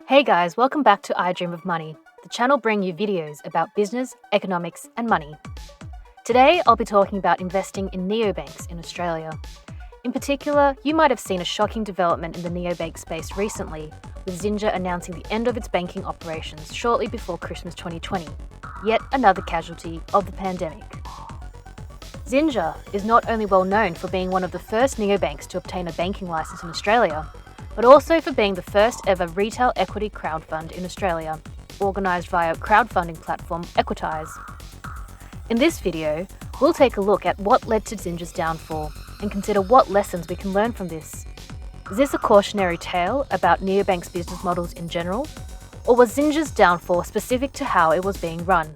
Hey guys, welcome back to I Dream of Money, the channel bringing you videos about business, economics, and money. Today, I'll be talking about investing in neobanks in Australia. In particular, you might have seen a shocking development in the neobank space recently, with Xinja announcing the end of its banking operations shortly before Christmas 2020, yet another casualty of the pandemic. Xinja is not only well known for being one of the first neobanks to obtain a banking license in Australia, but also for being the first ever retail equity crowdfund in Australia, organised via crowdfunding platform Equitize. In this video, we'll take a look at what led to Xinja's downfall and consider what lessons we can learn from this. Is this a cautionary tale about neobanks' business models in general, or was Xinja's downfall specific to how it was being run?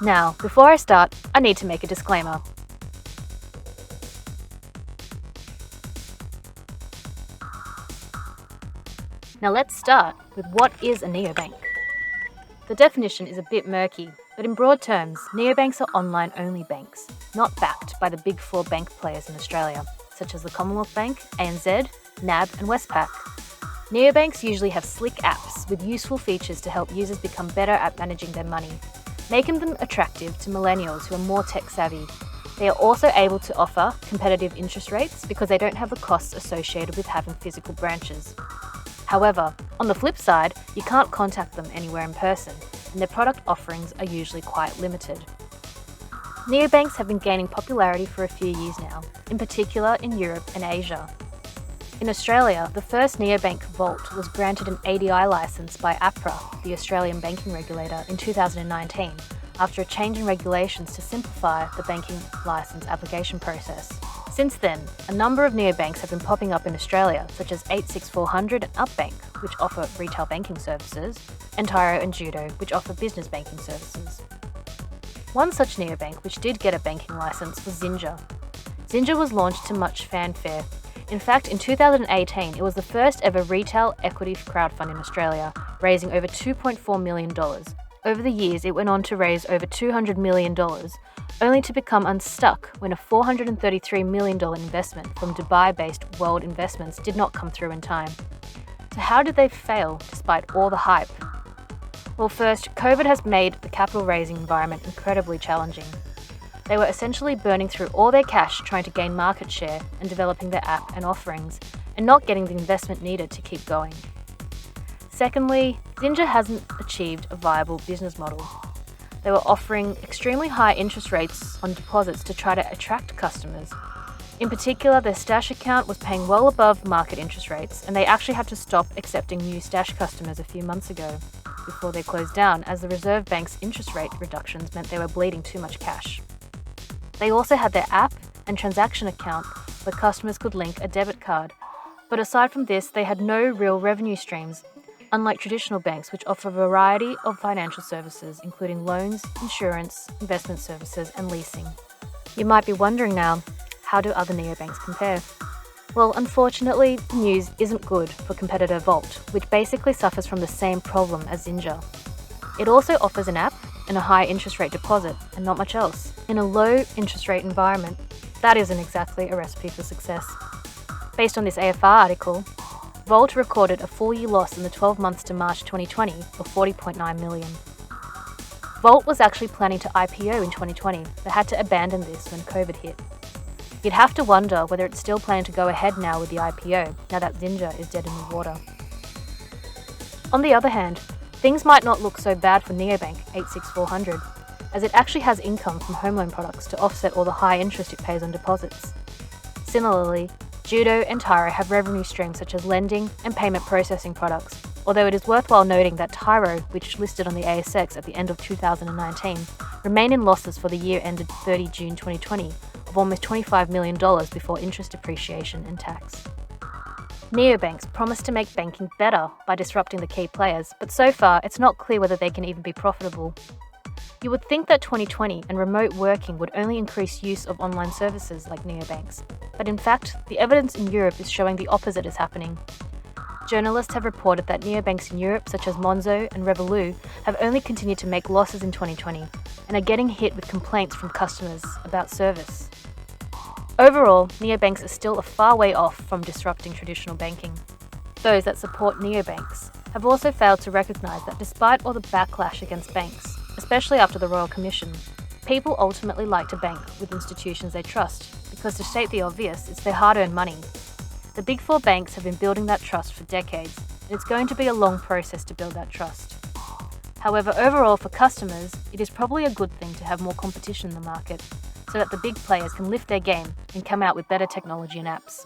Now, before I start, I need to make a disclaimer. Now let's start with what is a neobank. The definition is a bit murky, but in broad terms, neobanks are online-only banks, not backed by the big four bank players in Australia, such as the Commonwealth Bank, ANZ, NAB and Westpac. Neobanks usually have slick apps with useful features to help users become better at managing their money, making them attractive to millennials who are more tech-savvy. They are also able to offer competitive interest rates because they don't have the costs associated with having physical branches. However, on the flip side, you can't contact them anywhere in person, and their product offerings are usually quite limited. Neobanks have been gaining popularity for a few years now, in particular in Europe and Asia. In Australia, the first neobank Volt was granted an ADI licence by APRA, the Australian banking regulator, in 2019, after a change in regulations to simplify the banking licence application process. Since then, a number of neobanks have been popping up in Australia, such as 86400 and Upbank, which offer retail banking services, and Tyro and Judo, which offer business banking services. One such neobank which did get a banking licence was Xinja. Xinja was launched to much fanfare. In fact, in 2018, it was the first ever retail equity crowdfund in Australia, raising over $2.4 million. Over the years, it went on to raise over $200 million, only to become unstuck when a $433 million investment from Dubai-based World Investments did not come through in time. So how did they fail despite all the hype? Well, first, COVID has made the capital raising environment incredibly challenging. They were essentially burning through all their cash trying to gain market share and developing their app and offerings, and not getting the investment needed to keep going. Secondly, Xinja hasn't achieved a viable business model. They were offering extremely high interest rates on deposits to try to attract customers. In particular, their stash account was paying well above market interest rates, and they actually had to stop accepting new stash customers a few months ago before they closed down, as the Reserve Bank's interest rate reductions meant they were bleeding too much cash. They also had their app and transaction account where customers could link a debit card, but aside from this, they had no real revenue streams, unlike traditional banks which offer a variety of financial services including loans, insurance, investment services and leasing. You might be wondering now, how do other neobanks compare? Well, unfortunately, the news isn't good for competitor Volt, which basically suffers from the same problem as Xinja. It also offers an app and a high interest rate deposit and not much else. In a low interest rate environment, that isn't exactly a recipe for success. Based on this AFR article, Volt recorded a full-year loss in the 12 months to March 2020 of $40.9 million. Volt was actually planning to IPO in 2020, but had to abandon this when COVID hit. You'd have to wonder whether it's still planning to go ahead now with the IPO, now that Xinja is dead in the water. On the other hand, things might not look so bad for neobank 86400, as it actually has income from home loan products to offset all the high interest it pays on deposits. Similarly, Judo and Tyro have revenue streams such as lending and payment processing products, although it is worthwhile noting that Tyro, which listed on the ASX at the end of 2019, remained in losses for the year ended 30 June 2020 of almost $25 million before interest depreciation and tax. Neobanks promise to make banking better by disrupting the key players, but so far it's not clear whether they can even be profitable. You would think that 2020 and remote working would only increase use of online services like neobanks, but in fact, the evidence in Europe is showing the opposite is happening. Journalists have reported that neobanks in Europe, such as Monzo and Revolut, have only continued to make losses in 2020 and are getting hit with complaints from customers about service. Overall, neobanks are still a far way off from disrupting traditional banking. Those that support neobanks have also failed to recognise that despite all the backlash against banks, especially after the Royal Commission, people ultimately like to bank with institutions they trust, because to state the obvious, it's their hard-earned money. The big four banks have been building that trust for decades, and it's going to be a long process to build that trust. However, overall for customers, it is probably a good thing to have more competition in the market, so that the big players can lift their game and come out with better technology and apps.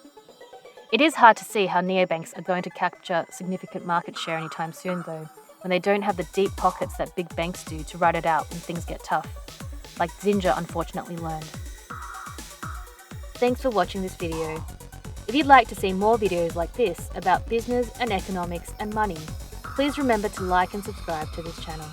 It is hard to see how neobanks are going to capture significant market share anytime soon though, when they don't have the deep pockets that big banks do to ride it out when things get tough, like Xinja unfortunately learned. Thanks for watching this video. If you'd like to see more videos like this about business and economics and money, please remember to like and subscribe to this channel.